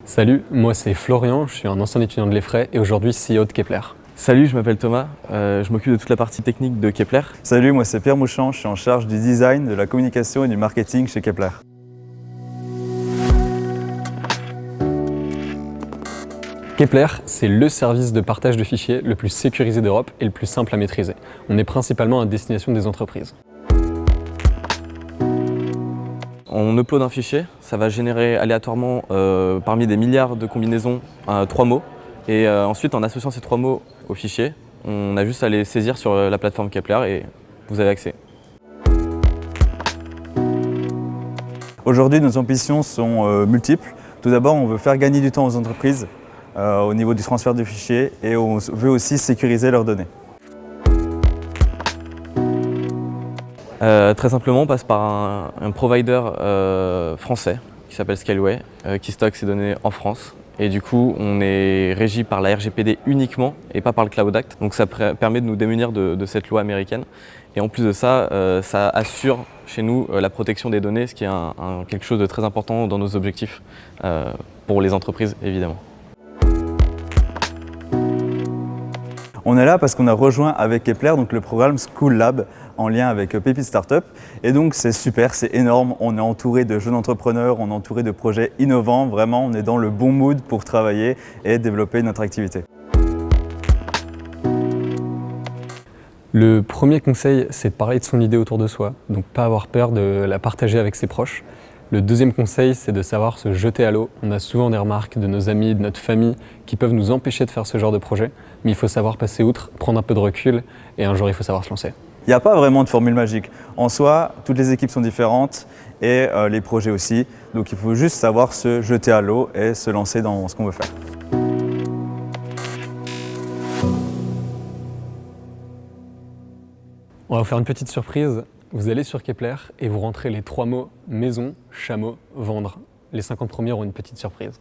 Salut, moi c'est Florian, je suis un ancien étudiant de l'EFRAY et aujourd'hui CEO de Kepler. Salut, je m'appelle Thomas, je m'occupe de toute la partie technique de Kepler. Salut, moi c'est Pierre Mouchant, je suis en charge du design, de la communication et du marketing chez Kepler. Kepler, c'est le service de partage de fichiers le plus sécurisé d'Europe et le plus simple à maîtriser. On est principalement à destination des entreprises. On upload un fichier, ça va générer aléatoirement parmi des milliards de combinaisons 3 mots. Et ensuite, en associant ces 3 mots au fichier, on a juste à les saisir sur la plateforme Kepler et vous avez accès. Aujourd'hui, nos ambitions sont multiples. Tout d'abord, on veut faire gagner du temps aux entreprises au niveau du transfert de fichiers et on veut aussi sécuriser leurs données. Très simplement, on passe par un provider français qui s'appelle Scaleway, qui stocke ses données en France. Et du coup, on est régi par la RGPD uniquement et pas par le Cloud Act. Donc ça permet de nous démunir de cette loi américaine. Et en plus de ça, ça assure chez nous la protection des données, ce qui est quelque chose de très important dans nos objectifs pour les entreprises, évidemment. On est là parce qu'on a rejoint avec Kepler donc le programme School Lab en lien avec Pépite Startup. Et donc c'est super, c'est énorme. On est entouré de jeunes entrepreneurs, on est entouré de projets innovants. Vraiment, on est dans le bon mood pour travailler et développer notre activité. Le premier conseil, c'est de parler de son idée autour de soi, donc pas avoir peur de la partager avec ses proches. Le deuxième conseil, c'est de savoir se jeter à l'eau. On a souvent des remarques de nos amis, de notre famille, qui peuvent nous empêcher de faire ce genre de projet, mais il faut savoir passer outre, prendre un peu de recul, et un jour il faut savoir se lancer. Il n'y a pas vraiment de formule magique. En soi, toutes les équipes sont différentes et les projets aussi. Donc il faut juste savoir se jeter à l'eau et se lancer dans ce qu'on veut faire. On va vous faire une petite surprise. Vous allez sur Kepler et vous rentrez les 3 mots maison, chameau, vendre. Les 50 premiers auront une petite surprise.